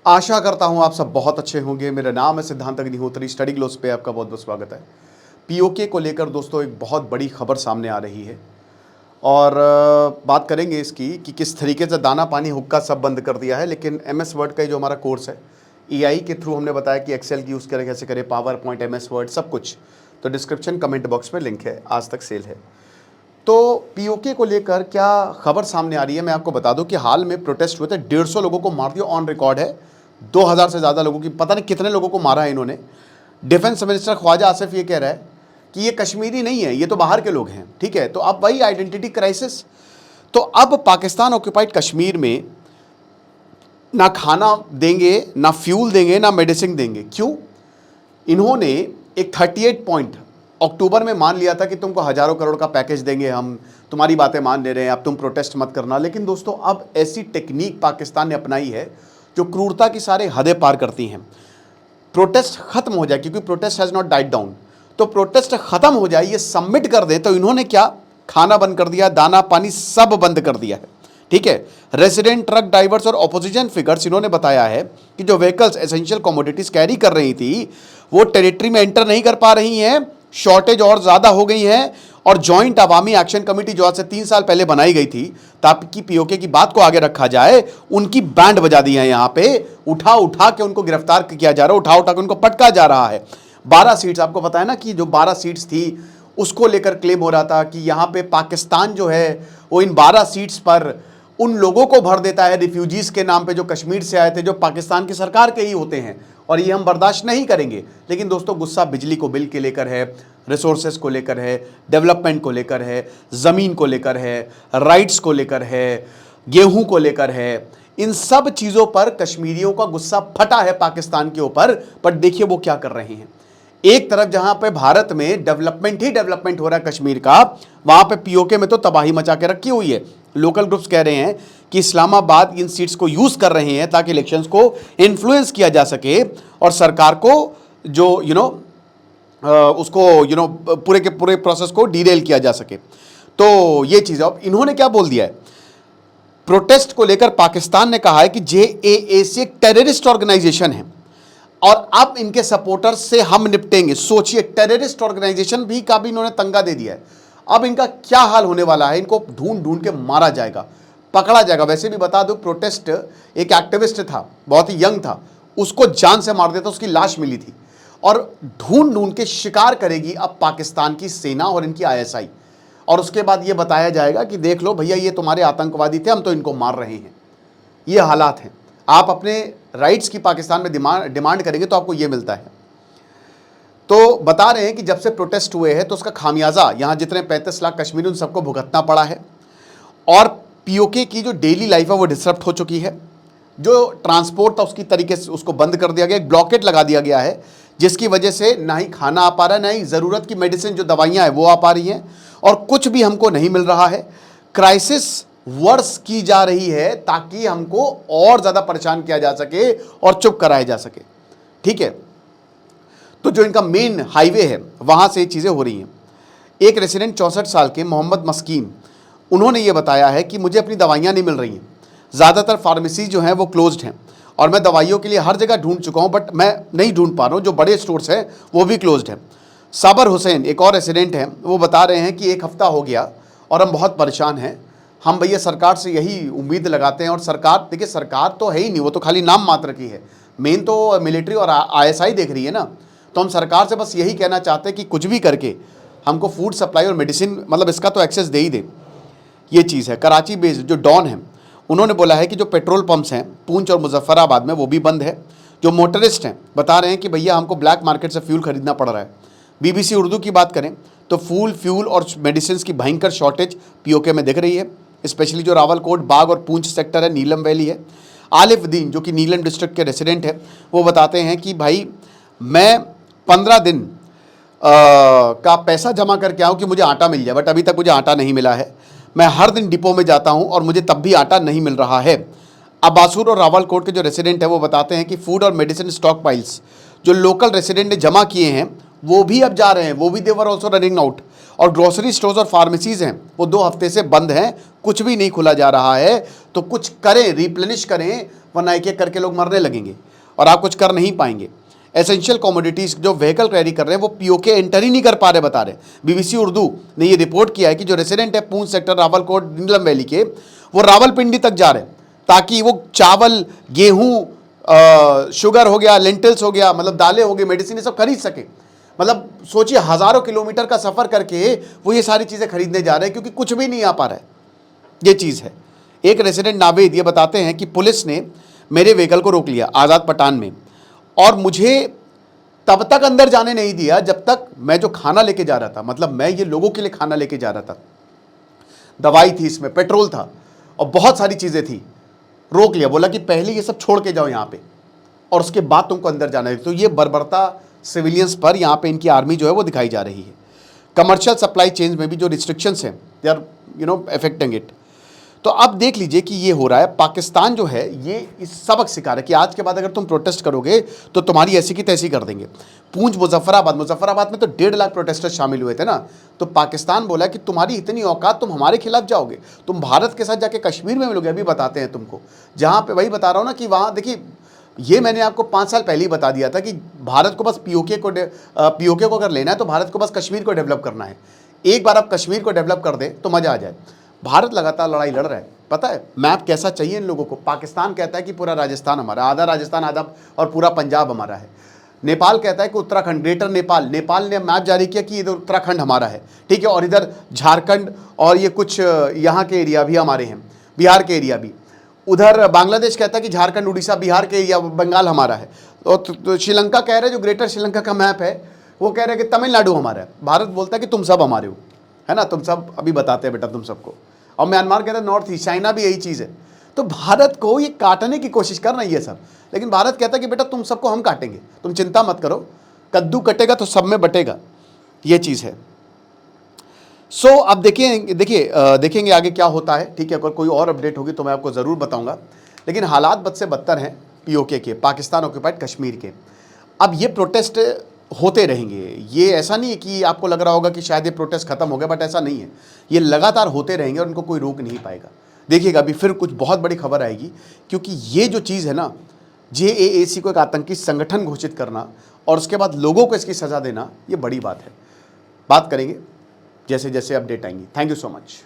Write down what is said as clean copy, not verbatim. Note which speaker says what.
Speaker 1: आशा करता हूं आप सब बहुत अच्छे होंगे। मेरा नाम है सिद्धांत अग्निहोत्री। स्टडी ग्लोस पे आपका बहुत बहुत स्वागत है। पीओके को लेकर दोस्तों एक बहुत बड़ी खबर सामने आ रही है और बात करेंगे इसकी कि किस तरीके से दाना पानी हुक्का सब बंद कर दिया है। लेकिन एमएस वर्ड का जो हमारा कोर्स है ईआई के थ्रू हमने बताया कि एक्सेल की यूज़ करें, कैसे करें, पावर पॉइंट, एमएस वर्ड, सब कुछ। तो डिस्क्रिप्शन कमेंट बॉक्स में लिंक है, आज तक सेल है। तो पीओके को लेकर क्या खबर सामने आ रही है, मैं आपको बता दूं कि हाल में प्रोटेस्ट हुए थे, 150 लोगों को मार दिया, ऑन रिकॉर्ड है। 2000 से ज़्यादा लोगों की, पता नहीं कितने लोगों को मारा है इन्होंने। डिफेंस मिनिस्टर ख्वाजा आसिफ ये कह रहा है कि ये कश्मीरी नहीं है, ये तो बाहर के लोग हैं। ठीक है, तो अब वही आइडेंटिटी क्राइसिस। तो अब पाकिस्तान ऑक्यूपाइड कश्मीर में ना खाना देंगे, ना फ्यूल देंगे, ना मेडिसिन देंगे। क्यों? इन्होंने एक 38 पॉइंट अक्टूबर में मान लिया था कि तुमको हजारों करोड़ का पैकेज देंगे, हम तुम्हारी बातें मान ले रहे हैं, अब तुम प्रोटेस्ट मत करना। लेकिन दोस्तों अब ऐसी टेक्निक पाकिस्तान ने अपनाई है जो क्रूरता की सारे हदें पार करती हैं। प्रोटेस्ट खत्म हो जाए, क्योंकि protest has not died down, तो प्रोटेस्ट खत्म हो जाए, ये सबमिट कर दे। तो इन्होंने क्या, खाना बंद कर दिया, दाना पानी सब बंद कर दिया है। ठीक है, रेसिडेंट, ट्रक ड्राइवर्स और ऑपोजिशन फिगर्स इन्होंने बताया है कि जो व्हीकल्स एसेंशियल कमोडिटीज कैरी कर रही थी वो टेरिटरी में एंटर नहीं कर पा रही हैं, शॉर्टेज और ज़्यादा हो गई है। और जॉइंट अवामी एक्शन कमेटी जो आज से 3 साल पहले बनाई गई थी ताकि पीओके की बात को आगे रखा जाए, उनकी बैंड बजा दी है। यहाँ पे उठा उठा के उनको गिरफ्तार किया जा रहा है, उठा उठा के उनको पटका जा रहा है। 12 सीट्स, आपको पता है ना कि जो 12 सीट्स थी उसको लेकर क्लेम हो रहा था कि यहाँ पे पाकिस्तान जो है वो इन 12 सीट्स पर उन लोगों को भर देता है रिफ्यूजीज के नाम पे जो कश्मीर से आए थे, जो पाकिस्तान की सरकार के ही होते हैं, और ये हम बर्दाश्त नहीं करेंगे। लेकिन दोस्तों गुस्सा बिजली को बिल के लेकर है, रिसोर्सेज को लेकर है, डेवलपमेंट को लेकर है, ज़मीन को लेकर है, राइट्स को लेकर है, गेहूं को लेकर है। इन सब चीज़ों पर कश्मीरियों का गुस्सा फटा है पाकिस्तान के ऊपर। पर देखिए वो क्या कर रहे हैं। एक तरफ जहां पे भारत में डेवलपमेंट ही डेवलपमेंट हो रहा है कश्मीर का, वहां पे पीओके में तो तबाही मचा के रखी हुई है। लोकल ग्रुप्स कह रहे हैं कि इस्लामाबाद इन सीट्स को यूज कर रहे हैं ताकि इलेक्शंस को इन्फ्लुएंस किया जा सके और सरकार को जो उसको पूरे के पूरे प्रोसेस को डीरेल किया जा सके। तो ये चीज़, अब इन्होंने क्या बोल दिया है प्रोटेस्ट को लेकर, पाकिस्तान ने कहा है कि जेएएसी एक टेररिस्ट ऑर्गेनाइजेशन है और अब इनके सपोर्टर्स से हम निपटेंगे। सोचिए, टेररिस्ट ऑर्गेनाइजेशन भी का भी इन्होंने तंगा दे दिया है। अब इनका क्या हाल होने वाला है, इनको ढूंढ ढूंढ के मारा जाएगा, पकड़ा जाएगा। वैसे भी बता दूं, प्रोटेस्ट एक एक्टिविस्ट था, बहुत ही यंग था, उसको जान से मार दिया था, उसकी लाश मिली थी। और ढूंढ ढूंढ के शिकार करेगी अब पाकिस्तान की सेना और इनकी आईएसआई। और उसके बाद ये बताया जाएगा कि देख लो भैया, ये तुम्हारे आतंकवादी थे, हम तो इनको मार रहे हैं। ये हालात हैं। आप अपने राइट्स की पाकिस्तान में डिमांड करेंगे तो आपको ये मिलता है। तो बता रहे हैं कि जब से प्रोटेस्ट हुए हैं तो उसका खामियाजा यहाँ जितने 35 लाख कश्मीरी उन सबको भुगतना पड़ा है। और पीओके की जो डेली लाइफ है वो डिसरप्ट हो चुकी है। जो ट्रांसपोर्ट था उसकी तरीके से उसको बंद कर दिया गया, एक ब्लॉकेट लगा दिया गया है, जिसकी वजह से ना ही खाना आ पा रहा है, ना ही ज़रूरत की मेडिसिन जो दवाइयाँ हैं वो आ पा रही हैं, और कुछ भी हमको नहीं मिल रहा है। क्राइसिस वर्स की जा रही है ताकि हमको और ज़्यादा परेशान किया जा सके और चुप कराया जा सके। ठीक है, तो जो इनका मेन हाईवे है वहाँ से ये चीज़ें हो रही हैं। एक रेसिडेंट 64 साल के मोहम्मद मस्कीन, उन्होंने ये बताया है कि मुझे अपनी दवाइयाँ नहीं मिल रही हैं, ज़्यादातर फार्मेसी जो हैं वो क्लोज्ड हैं और मैं दवाइयों के लिए हर जगह ढूंढ चुका हूँ, बट मैं नहीं ढूंढ पा रहा हूँ। जो बड़े स्टोर्स हैं वो भी क्लोज्ड हैं। साबर हुसैन एक और रेसिडेंट हैं, वो बता रहे हैं कि 1 हफ्ता हो गया और हम बहुत परेशान हैं। हम भैया सरकार से यही उम्मीद लगाते हैं, और सरकार, देखिए सरकार तो है ही नहीं, वो तो खाली नाम मात्र की है। मेन तो मिलिट्री और आईएसआई देख रही है ना। तो हम सरकार से बस यही कहना चाहते हैं कि कुछ भी करके हमको फूड सप्लाई और मेडिसिन, मतलब इसका तो एक्सेस दे ही दे। ये चीज़ है। कराची बेस्ड जो डॉन है, उन्होंने बोला है कि जो पेट्रोल पंप्स हैं पूंछ और मुजफ्फराबाद में वो भी बंद है। जो मोटरिस्ट हैं बता रहे हैं कि भैया हमको ब्लैक मार्केट से फ्यूल खरीदना पड़ रहा है। बीबीसी उर्दू की बात करें तो फ्यूल और मेडिसिन की भयंकर शॉर्टेज पीओके में दिख रही है, स्पेशली जो रावलकोट, बाग और पूंछ सेक्टर है, नीलम वैली है। आलिफ दीन जो कि नीलम डिस्ट्रिक्ट के रेसिडेंट है, वो बताते हैं कि भाई मैं 15 दिन का पैसा जमा करके आऊँ कि मुझे आटा मिल जाए, बट अभी तक मुझे आटा नहीं मिला है। मैं हर दिन डिपो में जाता हूँ और मुझे तब भी आटा नहीं मिल रहा है। अब्बासूर और रावलकोट के जो रेसिडेंट है वो बताते हैं कि फूड और मेडिसिन स्टॉक पाइल्स जो लोकल रेसिडेंट ने जमा किए हैं वो भी अब जा रहे हैं, वो भी देवर ऑल्सो रनिंग आउट। और ग्रोसरी स्टोर्स और फार्मेसीज़ हैं वो 2 हफ्ते से बंद हैं, कुछ भी नहीं खुला जा रहा है तो कुछ करें, रिप्लेनिश करें, वरना एक एक करके लोग मरने लगेंगे और आप कुछ कर नहीं पाएंगे। एसेंशियल कमोडिटीज जो व्हीकल कैरी कर रहे हैं वो पीओके एंटर ही नहीं कर पा रहे, बता रहे। बीबीसी उर्दू ने ये रिपोर्ट किया है कि जो रेसिडेंट है पूंछ सेक्टर रावलकोट नीलम वैली के, वो रावलपिंडी तक जा रहे हैं ताकि वो चावल, गेहूं, शुगर हो गया, लेंटिल्स हो गया, मतलब दालें हो गई, मेडिसिन, ये सब खरीद सके। मतलब सोचिए हजारों किलोमीटर का सफर करके वो ये सारी चीजें खरीदने जा रहे हैं क्योंकि कुछ भी नहीं आ पा रहा है। ये चीज है। एक रेसिडेंट नावेद ये बताते हैं कि पुलिस ने मेरे व्हीकल को रोक लिया आजाद पठान में और मुझे तब तक अंदर जाने नहीं दिया जब तक मैं जो खाना लेके जा रहा था, मतलब मैं ये लोगों के लिए खाना लेके जा रहा था, दवाई थी इसमें, पेट्रोल था और बहुत सारी चीजें थी, रोक लिया। बोला कि पहले ये सब छोड़ के जाओ यहाँ पे और उसके बाद तुमको अंदर जाना है। तो ये बर्बरता सिविलियंस पर यहाँ पे इनकी आर्मी जो है वो दिखाई जा रही है। कमर्शियल सप्लाई चेन में भी जो रिस्ट्रिक्शंस हैं दे आर अफेक्टिंग इट। तो अब देख लीजिए कि ये हो रहा है। पाकिस्तान जो है ये इस सबक सिखा रहा है कि आज के बाद अगर तुम प्रोटेस्ट करोगे तो तुम्हारी ऐसी की तैसी कर देंगे। पूंछ, मुजफ्फराबाद में तो 1.5 लाख प्रोटेस्टर्स शामिल हुए थे ना। तो पाकिस्तान बोला कि तुम्हारी इतनी औकात, तुम हमारे खिलाफ जाओगे, तुम भारत के साथ जाके कश्मीर में मिलोगे। अभी बताते हैं तुमको, जहाँ पे वही बता रहा हूँ ना कि वहाँ देखिए, ये मैंने आपको 5 साल पहले ही बता दिया था कि भारत को बस पीओके को अगर लेना है तो भारत को बस कश्मीर को डेवलप करना है। एक बार आप कश्मीर को डेवलप कर दे तो मजा आ जाए। भारत लगातार लड़ाई लड़ रहा है, पता है मैप कैसा चाहिए इन लोगों को। पाकिस्तान कहता है कि पूरा राजस्थान हमारा, आधा राजस्थान, आधा और पूरा पंजाब हमारा है। नेपाल कहता है कि उत्तराखंड, ग्रेटर नेपाल ने मैप जारी किया कि इधर उत्तराखंड हमारा है, ठीक है, और इधर झारखंड और ये कुछ यहाँ के एरिया भी हमारे हैं, बिहार के एरिया भी। उधर बांग्लादेश कहता है कि झारखंड, उड़ीसा, बिहार के एरिया, बंगाल हमारा है। तो श्रीलंका कह रहे, जो ग्रेटर श्रीलंका का मैप है वो कह रहे हैं कि तमिलनाडु हमारा है। भारत बोलता है कि तुम सब हमारे हो, है ना, तुम सब अभी बताते हैं बेटा तुम सबको। और म्यांमार कहता है नॉर्थ ईस्ट, चाइना भी यही चीज़ है। तो भारत को ये काटने की कोशिश कर रही है सब, लेकिन भारत कहता है कि बेटा तुम सबको हम काटेंगे, तुम चिंता मत करो, कद्दू कटेगा तो सब में बटेगा। ये चीज़ है। सो अब देखेंगे आगे क्या होता है, ठीक है। अगर कोई और अपडेट होगी तो मैं आपको ज़रूर बताऊंगा। लेकिन हालात बद से बदतर हैं पीओके के, पाकिस्तान ऑक्यूपाइड कश्मीर के। अब ये प्रोटेस्ट होते रहेंगे। ये ऐसा नहीं है कि आपको लग रहा होगा कि शायद ये प्रोटेस्ट खत्म हो गया, बट ऐसा नहीं है। ये लगातार होते रहेंगे और उनको कोई रोक नहीं पाएगा। देखिएगा अभी फिर कुछ बहुत बड़ी खबर आएगी, क्योंकि ये जो चीज़ है ना, JAAC को एक आतंकी संगठन घोषित करना और उसके बाद लोगों को इसकी सज़ा देना, ये बड़ी बात है। बात करेंगे जैसे जैसे अपडेट आएंगी। Thank you so much.